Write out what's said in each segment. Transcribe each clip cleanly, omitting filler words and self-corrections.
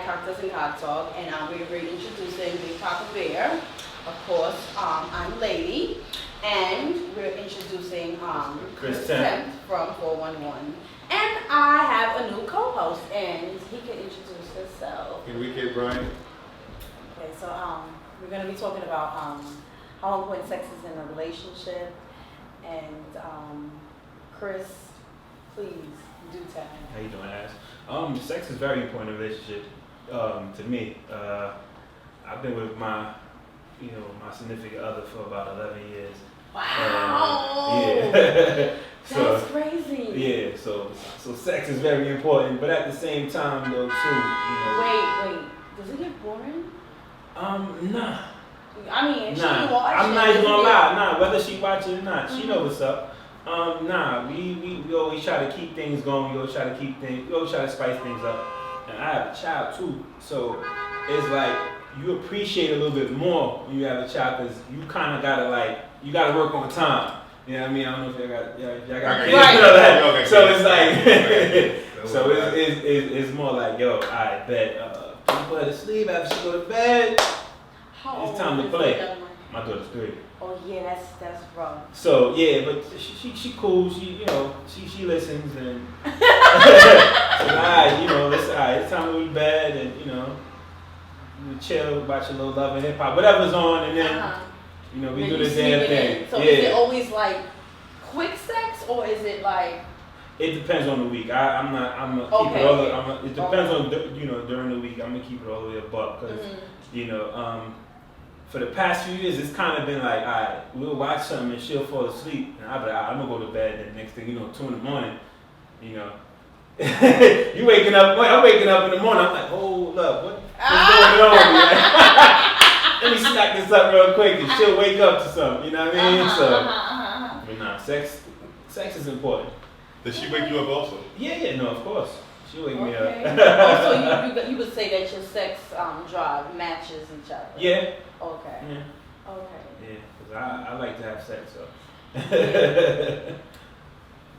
Cocktails and Talk, and we're introducing Big Papa Bear. Of course, I'm Ladii, and we're introducing Chris Temp from 411. And I have a new co-host, and he can introduce himself. Enrique Brian. Okay, so we're going to be talking about how important sex is in a relationship, and Chris, please do tell. How you doing, Ash? Sex is very important in a relationship. To me, I've been with my significant other for about 11 years. Wow! Yeah. That's crazy. Yeah. So sex is very important, but at the same time, though, too, Wait. Does it get boring? Nah. I mean, she nah. watch I'm not even gonna lie. Nah, whether she watch it or not, she know what's up. Nah, we always try to keep things going. We always try to spice things up. And I have a child too, so it's like you appreciate a little bit more when you have a child because you kind of gotta work on time. You know what I mean? I don't know if y'all got kids. Right. So it's like, so it's more like, yo, I bet put her to sleep after she go to bed. It's time to play. My daughter's 3. Oh yeah, that's rough. So yeah, but she cool. She listens and so alright, it's time to go to bed and you chill, watch a little Love and Hip Hop, whatever's on, and then we do the damn thing. So is it always like quick sex or is it like? It depends on the week. I'm gonna keep it all. It depends on during the week. I'm gonna keep it all the way above because for the past few years, it's kind of been like, all right, we'll watch something and she'll fall asleep, and I'll be like, I'm gonna go to bed. And the next thing 2 in the morning, you waking up. I'm waking up in the morning. I'm like, hold up, what's going on? Like, let me stack this up real quick, and she'll wake up to something. You know what I mean? Sex is important. Does she wake you up also? Yeah, no, of course. She wake me up. So you would say that your sex drive matches each other? Yeah. Okay. Yeah. Okay. Yeah, because I like to have sex, so. Yeah.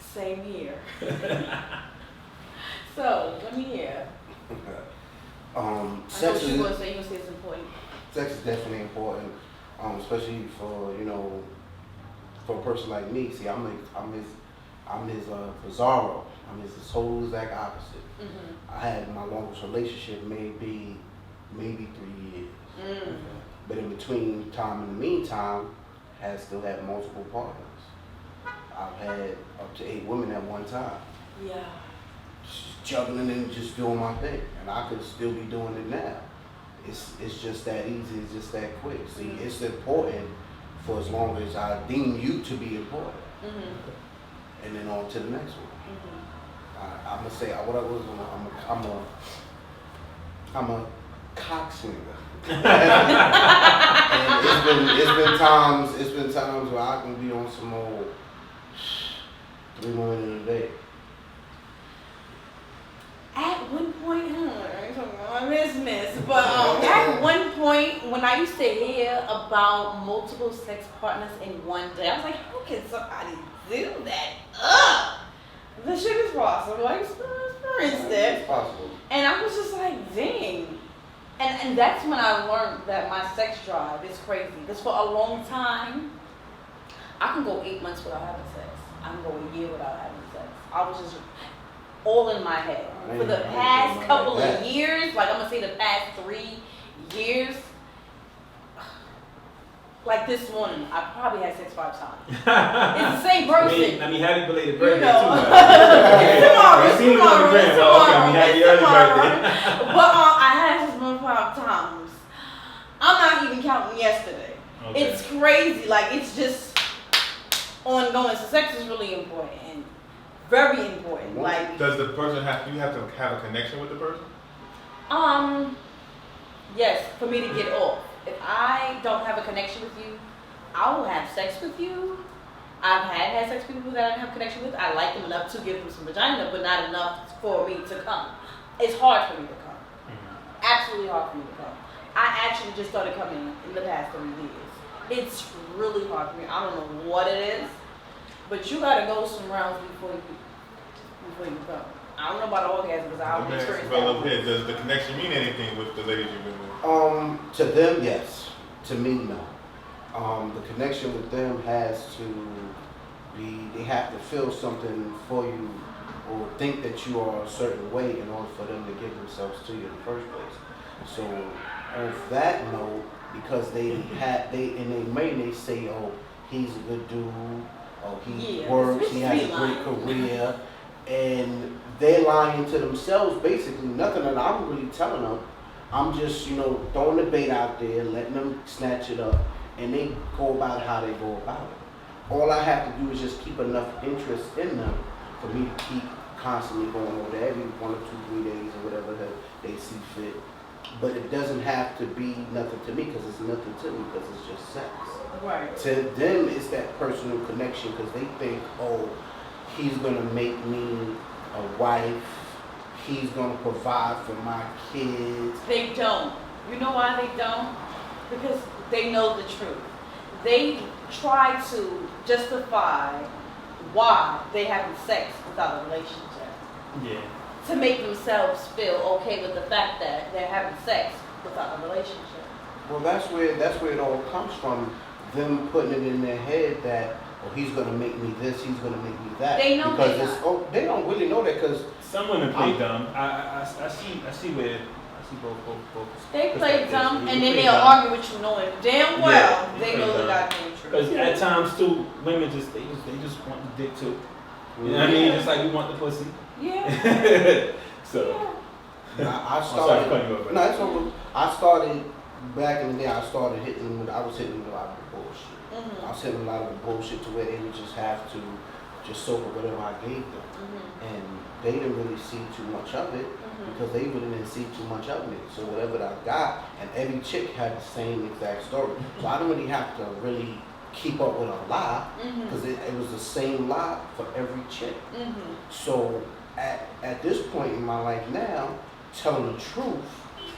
Same here. So, let me hear. Sex is. You gonna say it's important. Sex is definitely important, especially for for a person like me. See, I'm his Pizarro. I'm his total exact opposite. I had my longest relationship maybe 3 years. But in between time and the meantime, I still had multiple partners. I've had up to 8 women at one time. Yeah. Just juggling and just doing my thing. And I could still be doing it now. It's just that easy, it's just that quick. See, it's important for as long as I deem you to be important. And then on to the next one. I'm gonna say what I was. I'm a cockslinger. And it's been times where I can be on some old 3 women in a day. At one point, I ain't talking about my business, but at one point when I used to hear about multiple sex partners in one day, I was like, how can somebody do that? The shit is possible. I experienced it. It's possible. And I was just like, dang. And that's when I learned that my sex drive is crazy. Because for a long time, I can go 8 months without having sex. I can go a year without having sex. I was just all in my head. For the past couple of years, like I'm going to say the past 3 years, like this morning, I probably had sex 5 times. It's the same person. Happy belated birthday too. It's tomorrow. Happy early birthday. But I had sex more 5 times. I'm not even counting yesterday. Okay. It's crazy. Like it's just ongoing. So sex is really important and very important. Like, does the person you have to have a connection with the person? Yes, for me to get off. If I don't have a connection with you, I will have sex with you. I've had sex with people that I didn't have a connection with. I like them enough to give them some vagina, but not enough for me to come. It's hard for me to come. Absolutely hard for me to come. I actually just started coming in the past 3 years. It's really hard for me. I don't know what it is, but you gotta go some rounds before you come. I don't know about orgasm because I Let don't me ask experience you about that. here. Does the connection mean anything with the ladies you've been with? To them, yes. To me, no. The connection with them has to be, they have to feel something for you or think that you are a certain way in order for them to give themselves to you in the first place. So, on that note, because they in their mind they say, oh, he's a good dude, oh, he works, he has a great career, and they're lying to themselves basically. Nothing that I'm really telling them. I'm just, throwing the bait out there, letting them snatch it up, and they go about how they go about it. All I have to do is just keep enough interest in them for me to keep constantly going over there every 1 or 2, 3 days or whatever that they see fit. But it doesn't have to be nothing to me because it's nothing to me because it's just sex. Right. To them, it's that personal connection because they think, oh, he's going to make me a wife. He's going to provide for my kids. They don't. You know why they don't? Because they know the truth. They try to justify why they having sex without a relationship. Yeah. To make themselves feel okay with the fact that they're having sex without a relationship. Well, that's where it all comes from. Them putting it in their head that, oh, he's going to make me this, he's going to make me that. They know because they're not. they don't really know that because Some women play dumb. I see both. They play dumb and then play they'll dumb. argue with you knowing damn well Yeah, they play know the dumb. goddamn truth. Because at times too, women just want the dick too. You know what I mean? Just like we want the pussy. Yeah. So. I I'm sorry to cut started. you off. No, it's okay. I started back in the day. I was hitting with a lot of the bullshit. I was hitting a lot of the bullshit to where they would just have to just soak up whatever I gave them, and they didn't really see too much of it because they really didn't see too much of me. So whatever that I got, and every chick had the same exact story. So I didn't really have to really keep up with a lie because it was the same lie for every chick. So at this point in my life now, telling the truth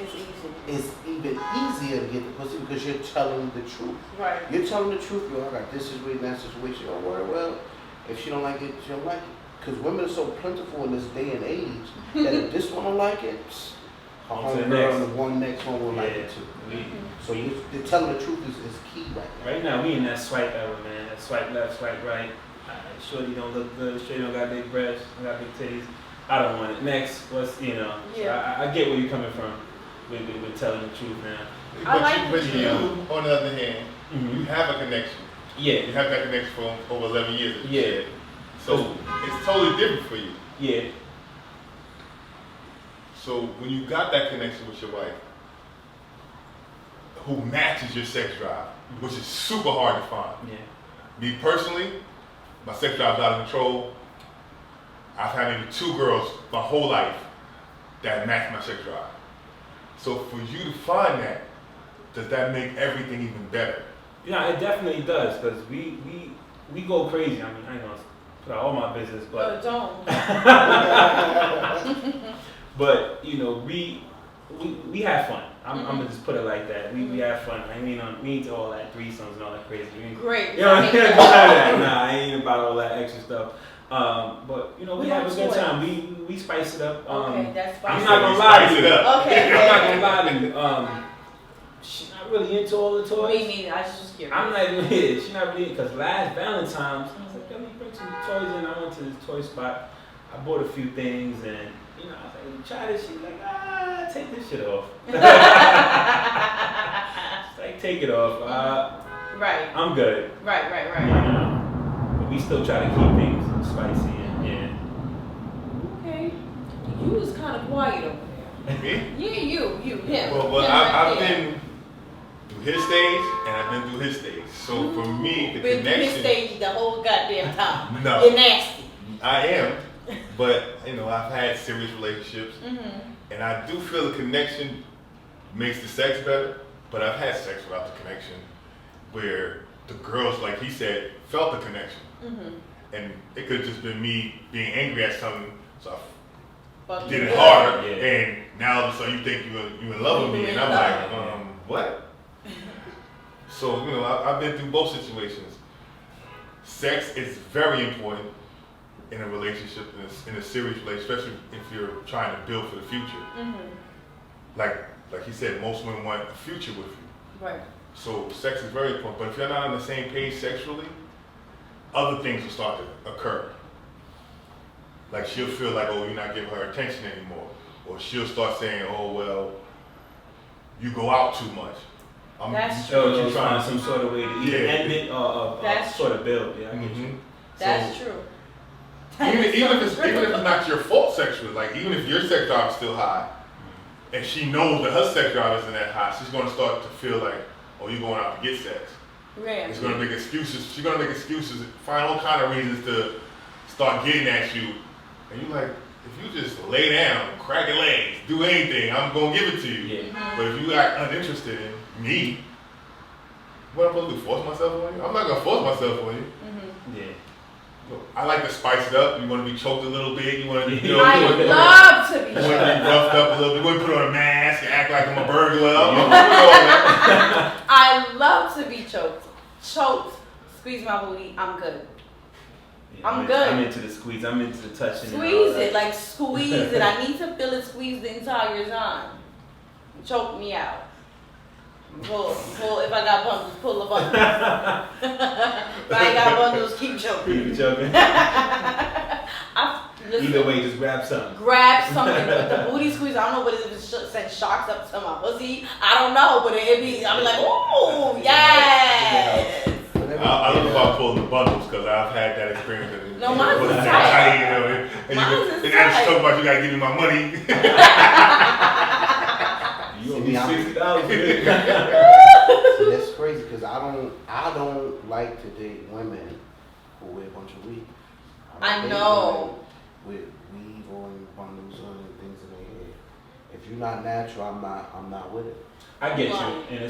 It's easy. is even easier to get the pussy because you're telling the truth. Right. You're telling the truth. You're like, this is really that situation. Don't worry. Well, if she don't like it, she don't like it. Because women are so plentiful in this day and age that if this one don't like it, her On to the homegirl next. and the one next one will like it too. So the telling the truth is key right now. Right now, we in that swipe era, man. That swipe left, swipe right. Shorty don't look good. Shorty don't got big breasts, got big titties. I don't want it. Next, what's Yeah. So I get where you're coming from with telling the truth now. But you, on the other hand, you have a connection. You Yeah. have that connection for over 11 years. as you Yeah. said. So it's totally different for you. Yeah. So when you got that connection with your wife, who matches your sex drive, which is super hard to find. Yeah. Me personally, my sex drive's out of control. I've had maybe 2 girls my whole life that match my sex drive. So for you to find that, does that make everything even better? Yeah, it definitely does, because we go crazy. I mean, I ain't gonna put out all my business, but don't. but we have fun. I'm gonna just put it like that. We have fun. I mean, we ain't all that threesomes and all that crazy. Great. You know, I ain't about that. Nah, I ain't about all that extra stuff. But we have a good time. We spice it up. Okay, that's spicy. I'm not gonna lie to you. Spice it up. Okay. I'm not gonna lie to you. She's not really into all the toys. Me neither. I just was curious. I'm not even here. She's not really because last Valentine's, I was like, let me bring some toys in. I went to this toy spot. I bought a few things and I was like, you try this. She's like, take this shit off. She's like, take it off. Right. I'm good. Right. But we still try to keep things spicy and Okay. You was kind of quiet over there. Me? Yeah, him. Well, Him I've right there. been through his stage and I've been through his stage. So for me, the Been through his connection. stage the whole goddamn time. No. You're nasty. I am, but I've had serious relationships, and I do feel the connection makes the sex better. But I've had sex without the connection, where the girls, like he said, felt the connection, and it could have just been me being angry at something, so I did it harder, and now all of a sudden you think you in love with me, and I'm like, what? So I've been through both situations. Sex is very important. in a relationship, in a serious relationship, especially if you're trying to build for the future. Like he said, most women want a future with you. Right. So sex is very important. But if you're not on the same page sexually, other things will start to occur. Like she'll feel like, oh, you're not giving her attention anymore. Or she'll start saying, oh, well, you go out too much. That's true. You're trying some sort of way to either end it or sort of build. Yeah, I get you. That's true. Even if it's not your fault sexually, like even if your sex drive is still high, and she knows that her sex drive isn't that high, she's gonna start to feel like, oh, you're going out to get sex. Right. She's gonna make excuses. She's gonna make excuses, find all kind of reasons to start getting at you. And you're like, if you just lay down, crack your legs, do anything, I'm gonna give it to you. Yeah. But if you act uninterested in me, what am I supposed to do? Force myself on you? I'm not gonna force myself on you. Yeah. I like to spice it up. You want to be choked a little bit. You want to, I love to be you want to be roughed up a little bit. You want to put on a mask and act like I'm a burglar. I love to be choked. Squeeze my booty. I'm good. Yeah, I'm good. I'm into the squeeze. I'm into the touching. Squeeze it, like squeeze it. I need to feel it squeeze the entire time. Choke me out. Pull. If I got bundles, pull the bundles. If I ain't got bundles, keep choking. Keep choking. Either way, just grab something. Grab something. But the booty squeeze, I don't know what it is. If it sends shocks up to my pussy, I don't know. But it be, I'm like, ooh, yes. I don't know about pulling the bundles because I've had that experience. No, mine's is tight. And now she's talking about you gotta give me my money. You owe me $60. See, that's crazy because I don't like to date women who wear a bunch of weave. I know. With weave or bundles or things in their hair. If you're not natural, I'm not with it. I get you, and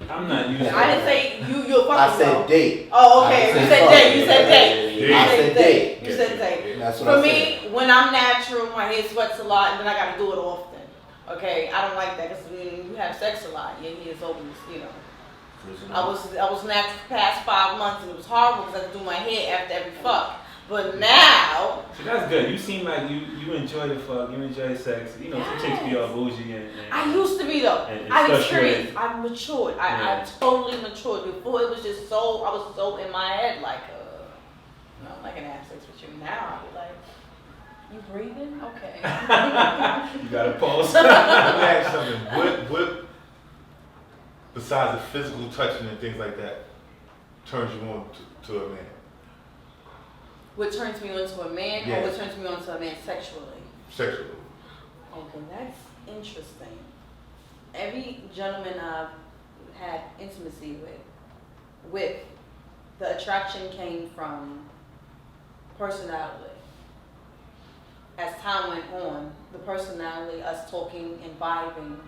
I'm not using. I didn't say you're fucking. I said date. Oh, okay. You said date. You said date. I said date. You said date. That's what For I me, said. when I'm natural, my hair sweats a lot, and then I gotta do it often. Okay, I don't like that because when you have sex a lot, your hair is always, I was natural for the past 5 months, and it was horrible because I had to do my hair after every fuck. But now, so that's good. You seem like you enjoy the fuck, you enjoy sex. Some chicks be all bougie and I used to be though. and I've stuff experienced. with- I've matured. I totally matured. Before it was just so. I was so in my head like, I can have sex with you. Now I be like, you breathing? Okay. You gotta pause. Let me ask you something. What besides the physical touching and things like that turns you on to a man? What turns me on to a man, Yeah. or what turns me on to a man sexually? Sexually. Okay, that's interesting. Every gentleman I've had intimacy with, the attraction came from personality. As time went on, the personality, us talking and vibing,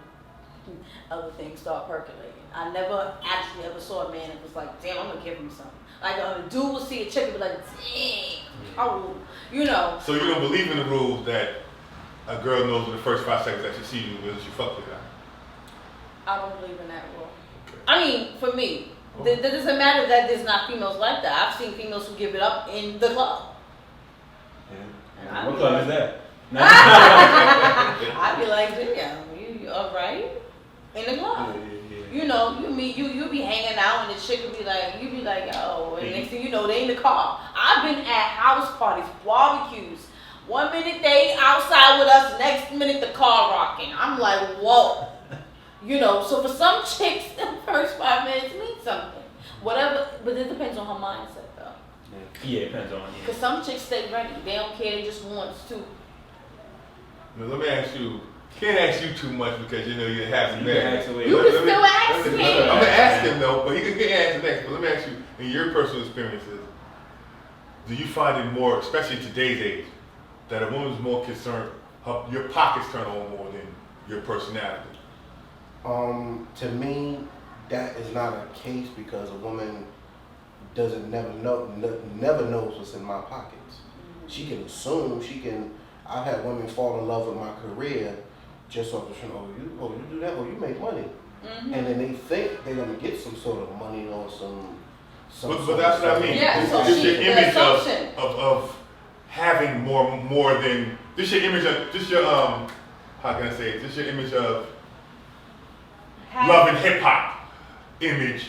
other things start percolating. I never actually ever saw a man that was like, damn, I'm gonna give him something. Like a dude will see a chick and be like, damn, oh, So you don't believe in the rule that a girl knows in the first 5 seconds that she sees you whether she fuck with her? I don't believe in that rule. Okay. I mean, for me, that doesn't matter that there's not females like that. I've seen females who give it up in the club. Yeah. What club is that? I'd be like, damn, you all right? In the club. You be hanging out and the chick would be like, you be like, oh, and next thing you know, they in the car. I've been at house parties, barbecues. 1 minute they outside with us, next minute the car rocking. I'm like, whoa. So for some chicks, the first 5 minutes mean something. Whatever, but it depends on her mindset though. Yeah, it depends on Because some chicks stay ready. They don't care, they just want to. Now, let me ask you. Can't ask you too much because you have some You can still ask me. I'm gonna ask him though, but he can answer next. But let me ask you, in your personal experiences, do you find it more, especially in today's age, that a woman's more concerned, your pockets turn on more than your personality? To me, that is not a case because a woman never knows what's in my pockets. She can assume. I've had women fall in love with my career just off the street. Oh, you do that? Oh, you make money. Mm-hmm. And then they think they're gonna get some sort of money or some. But that's what I mean. Yeah, It's your image of having more than just your image of just your how can I say it? Just your image of love and hip hop image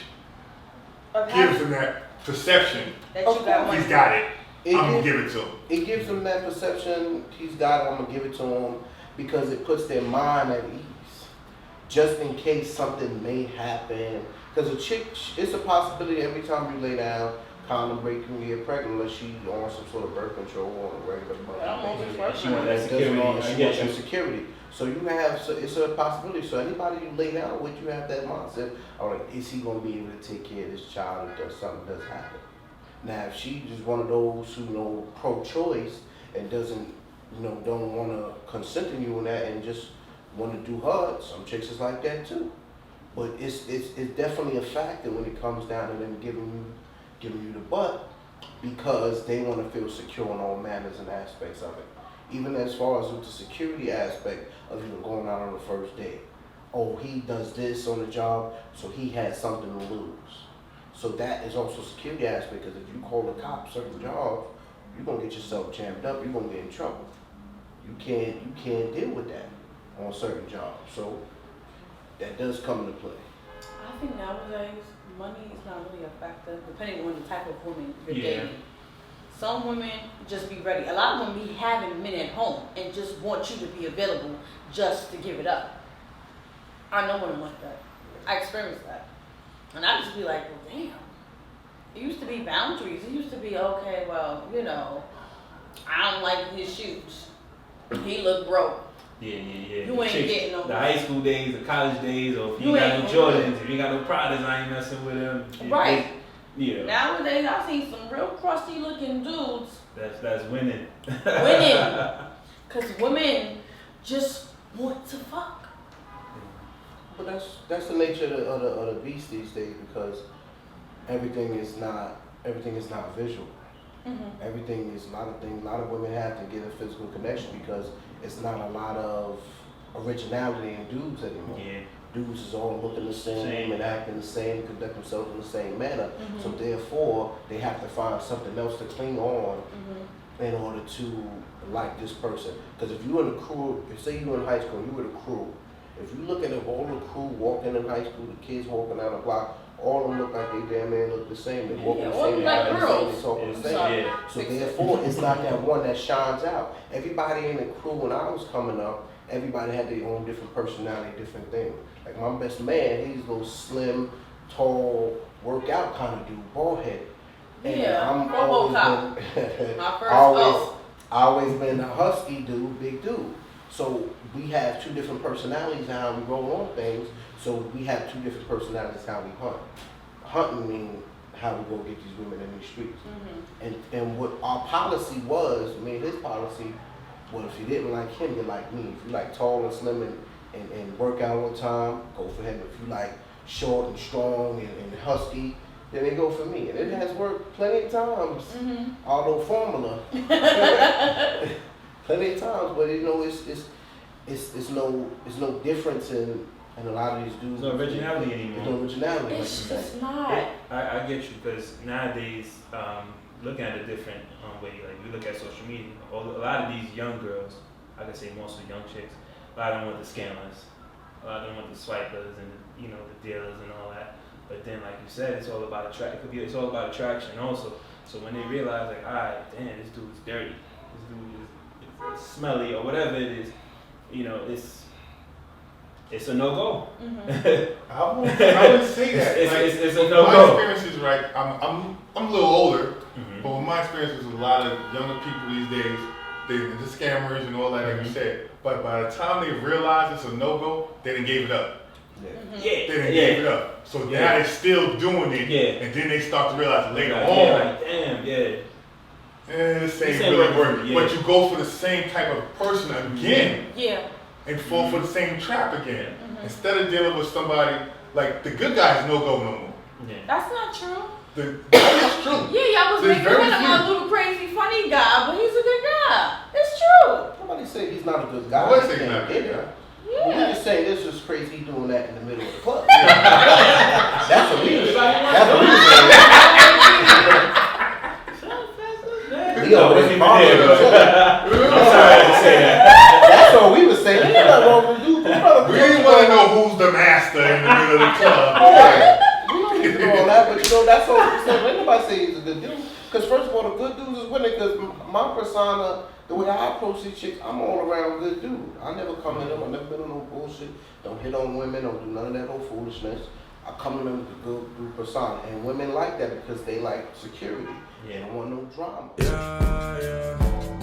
gives him that perception. That you got he's got it. I'm gonna gives- give it to him. It gives them that perception, he's got it, I'm gonna give it to him, because it puts their mind at ease. Just in case something may happen. Because a chick, it's a possibility every time you lay down, condom break, you can get pregnant unless she's on some sort of birth control on a regular basis. She want that She security. wants I get that you. security. So you have, so it's a possibility. So anybody you lay down with, you have that mindset. All right, is he gonna be able to take care of this child if something does happen? Now, if she's just one of those who pro-choice and doesn't, don't want to consent to you in that and just want to do her, some chicks is like that too. But it's definitely a factor when it comes down to them giving you the butt, because they want to feel secure in all manners and aspects of it. Even as far as with the security aspect of even going out on the first date. Oh, he does this on the job, so he has something to lose. So that is also a security aspect, because if you call the cops certain jobs, you're gonna get yourself jammed up, you're gonna get in trouble. You can't deal with that on certain jobs. So that does come into play. I think nowadays money is not really a factor, depending on the type of woman you're dating. Some women just be ready. A lot of them be having men at home and just want you to be available just to give it up. I know women like that. I experienced that. And I just be like, well, damn. It used to be boundaries. It used to be, okay, well, I don't like his shoes. He look broke. Yeah. You ain't getting no. The high school days, the college days, or if you You ain't got ain't no gonna Jordans, if you got no Pradas, I ain't messing with them. Right. Yeah. Nowadays, I see some real crusty looking dudes That's winning. winning. Because women just want to fuck. But that's the nature of the beast these days, because everything is not visual. Mm-hmm. Everything is a lot of things. A lot of women have to get a physical connection because it's not a lot of originality in dudes anymore. Yeah. Dudes is all looking the same and acting the same, conduct themselves in the same manner. Mm-hmm. So therefore, they have to find something else to cling on Mm-hmm. in order to like this person. Because if you're in a crew, say you're in high school, you with a crew. If you look at all the crew walking in high school, the kids walking down the block, all of them look like they damn man look the same. They walk the same, they like act the same, girls. they talk the same. Yeah. So therefore, it's not that one that shines out. Everybody in the crew when I was coming up, everybody had their own different personality, different thing. Like my best man, he's a little slim, tall, workout kind of dude, bald headed. And Yeah, I'm Robo Cop. been, My first always been a husky dude, big dude. So we have two different personalities in how we roll on things. So we have two different personalities how we hunt. Hunting means how we go get these women in these streets. Mm-hmm. And what our policy was, his policy was, if you didn't like him, you like me. If you like tall and slim and work out all the time, go for him. If you like short and strong and husky, then they go for me. And it has worked plenty of times. Mm-hmm. Although formula. Plenty of times, but it's no difference in a lot of these dudes. There's no originality anymore. There's no originality. It's like you just say. not. I get you, because nowadays, looking at a different way, like we look at social media, a lot of these young girls, I can say mostly young chicks, a lot of them want the scammers, a lot of them want the swipers and the dealers and all that. But then, like you said, it's all about it's all about attraction also. So when they realize, like, all right, damn, this dude's dirty, this dude is smelly or whatever it is, it's a no-go. Mm-hmm. I wouldn't say that. It's a My no-go. experience is right. I'm a little older, Mm-hmm. but with my experience with a lot of younger people these days, the scammers and all that, like you said. But by the time they realize it's a no-go, they done gave it up. Yeah. Mm-hmm. Yeah. They done gave it up. So now they're still doing it, and then they start to realize later on, like, damn, this ain't ain't really working for working. me, But you go for the same type of person again Yeah. and fall for the same trap again. Mhm. Instead of dealing with somebody, like the good guys no-go no more. Yeah. That's not true. That is true. Yeah, y'all was There's making very fun of my few. little crazy funny guy, but he's a good guy. It's true. Nobody say he's not a good guy. I would say He he's not a can't good get guy. it. But we Yeah. just saying this is crazy he doing that in the middle of the club. That's what we was saying. That's what we was saying. He I always wasn't even there, bothering bro. us. I'm sorry to say that. That's what we was saying. Ain't nothing wrong with you. We didn't want to know who's the master in the middle of the club. Yeah. We don't need to know all that, but you know, that's all we said. Ain't nobody say he's a good dude. Because first of all, the good dudes is winning. Because my persona, the way I approach these chicks, I'm all around good dude. I never come in them. I never been on no bullshit. Don't hit on women. Don't do none of that old foolishness. I come to them with a good dude persona. And women like that because they like security. They don't want no drama. Yeah.